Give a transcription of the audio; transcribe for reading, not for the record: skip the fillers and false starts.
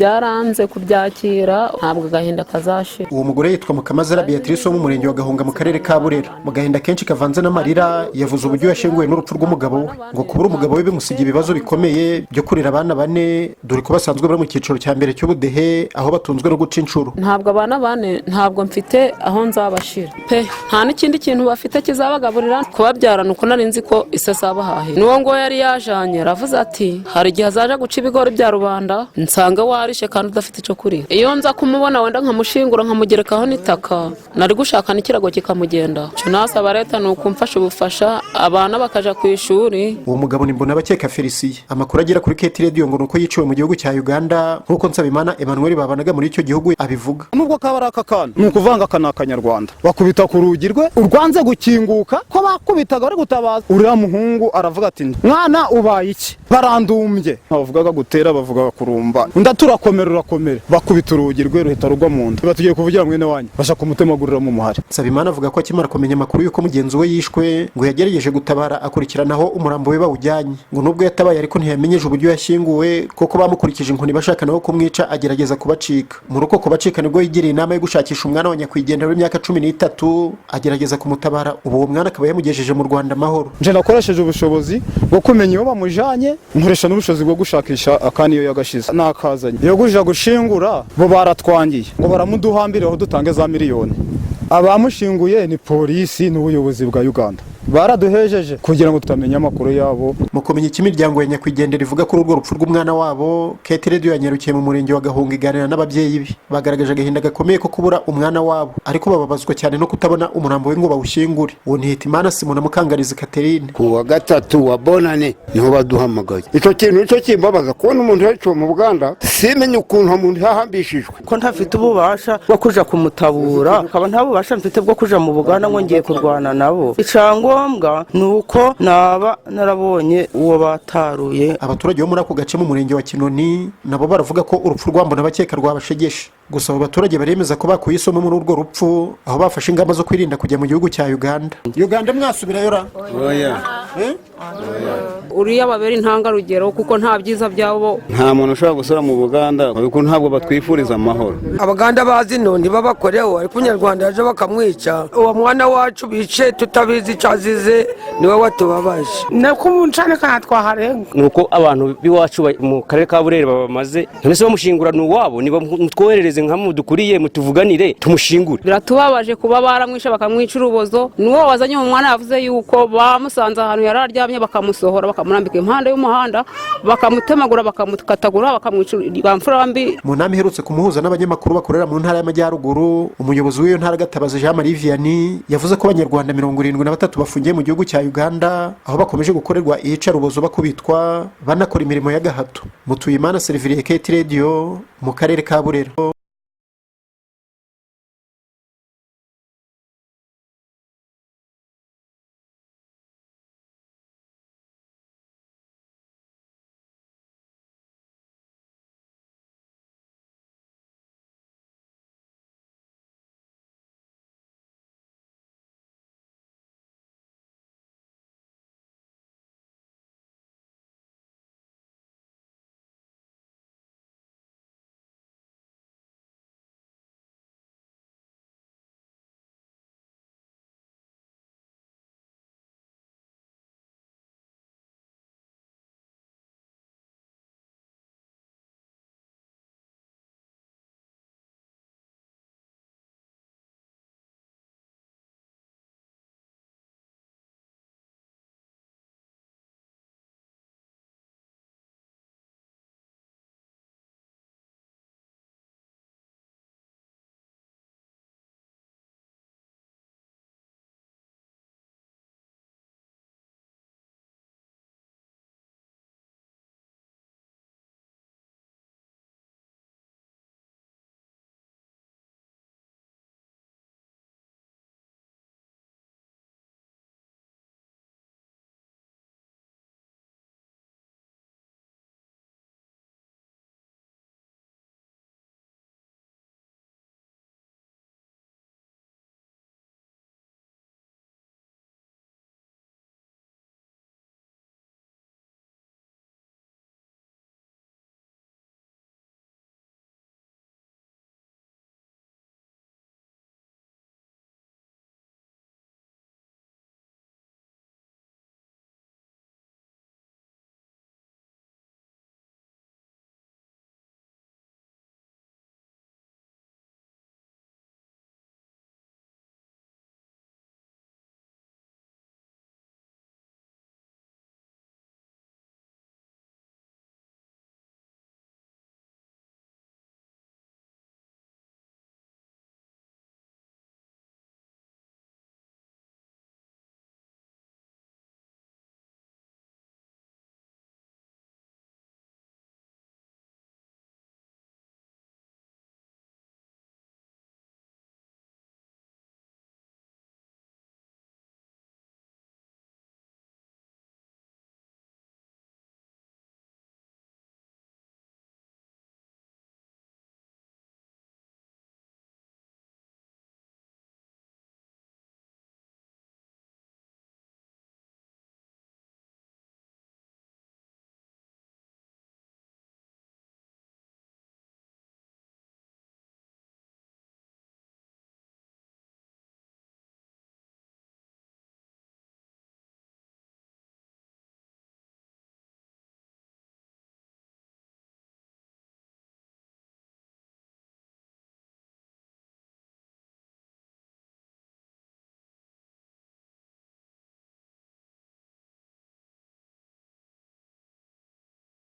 byaranze kubyakira, ntabwo agahinda kazashira. uwo mugore yitwa Mukamazera Beatrice wo mu murenge wa Gahunga mu karere ka Burera. Mu gahinda kenshi kavanze n'amarira yavuze uburyo yashenguwe n'urupfu rw'umugabo we, ngo kubura umugabo we bimusigiye ibibazo bikomeye byo kurera abana bane, dore ko basanzwe bari mu cyiciro cya mbere cy'ubudehe aho batunzwe no guca inshuro. Ntabwo abana bane ntabwo mfite aho nzabashira pe, nta n'ikindi kintu bafite kizabagaburira. Kubabyarana uko nari nzi ko isasabahahe n'uwo ngo yari yajanye aravuze ati hari igihe azaje guca ibigori bya rubanda nsanga warishe kandi udafite icyo kurya. Iyo nza kumubona wenda nkamushingura nkamugerekaho n'itaka nari gushaka n'ikirago kikamugenda. Cyo nasaba leta ni ukumfasha ubufasha abana bakaja ku ishuri. Uwo mugabo ni Mbonabakeka Felicien. Amakuru agera kuri Keti Radio ngo nuko yiciwe mu gihugu cya Uganda nk'uko Nsabimana Emmanuel babanaga muri icyo gihugu abivuga. Nubwo kabara akakana ni ukuvanga kana Kanyarwanda bakubita ku rugi rwe urwanze gukinguka ko bakubitaga bari gutabaza. Uriya muhungu aravuga ati mwana ubaye iki, barandumbye. Bavugaga gutera bavugaga kurumba, ndaturakomera urakomera, bakubita urugi rwe ruhita rugwa mu nda. Batugiye kuvugira mwene wanyu bashaka umutemagurira mu muhari. Nsabimana avuga ko akimara kumenya amakuru yuko mugenzi we yishwe ngo yagerageje gutabara akurikiranaho umurambo we bawujyanye, ngo nubwo yatabaye ariko ntiyamenyeje uburyo yashyinguwe kuko bamukurikije inkoni bashaka naho kumwica agerageza kubacika. Muri uko kubacika nibwo yigiriye inama yo gushakisha umwana wa nyakwigendera w'imyaka 13 agerageza kumutabara. Ubu uwo mwana akaba yamugejeje mu Rwanda amahoro. Nje nakoresheje ubushobozi bwo kumenya iyo bamujanye, nkoresha n'ubushobozi bwo gushakisha akani iyo yagashize nakazanye. Iyo guje gushingura bo baratwangiye ngo baramuduhambire aho dutange za miliyoni. Abamushinguye ni polisi n'ubuyobozi bwa Uganda baraduhejeje kugira ngo tutamenya amakuru yabo. Mu kumenya ikimiryango ya nyakwigendera ivuga kuri urwo rupfu rw'umwana wabo, Keti Radio yanyarukiye mu murenge wa Gahunga iganira n'ababyeyi be. Bagaragaje agahinda gakomeye ko kubura umwana wabo, ariko bababazwa cyane no kutabona umurambo we ngo bawushingure. Uwo ni Hitimana Simona Mukangarizi Catherine. Ku wa gatatu wa bonane niho baduhamagaye. Icyo kintu cyo kimbabaza kubona umuntu yaciwe mu Buganda, simenye ukuntu umuntu yahambishijwe ko ntafite ububasha bwo kuja kumutabura, akaba nta bubasha mfite bwo kuja mu Buganda ngo ngiye kurwana nabo. Icyangombwa nuko naba narabonye uwo bataruye. Abaturage bo muri ako gace mu murenge wa Kinoni nabo baravuga ko urupfu rwa Mbonabakeka rwabashegeshe. Gusa abo baturage baremeza ko bakuye isomo muri urwo rupfu, aho bafashe ingamba zo kwirinda kujya mu gihugu cya Uganda. Uganda mwasubirayo ra? oya Uriya babera intangarugero kuko nta byiza byabo. nta muntu ushobora gusura mu Buganda kuko ntabwo batwifuriza amahoro. Abaganda bazi none babakoreho ariko Umunyarwanda yaje bakamwica. Uwo mwana wacu bice tutabizi cyazize niwe watubabaje. Nako muncane kana twaharenga. Nuko abantu biwacu mu karere ka Burera babamaze none bamushingura n'uwabo niba mutwoherereze nkamudukuriye mutuvuganire tumushingure. Biratubabaje kuba baramwisha bakamwica urubozo. Nuwo wazanye mu mwana yavuze yuko bamusanze ahantu yararyamye bakamusohora bakamurambika impande y'umuhanda bakamutemagura bakamukatagura bakamwica bamfura mbi. Mu nama iherutse kumuhuza n'abanyamakuru bakorera mu ntara y'Amajyaruguru, umuyobozi w'iyo ntara Gatabazi Jean Marie Vianney yavuze ko Abanyarwanda 73 bafungiye mu gihugu cya Uganda aho bakomeje gukorerwa iyicarubozo bakubitwa banakora imirimo y'agahato. Mutuyimana Seriviriye Keti Radio mu karere ka Burera.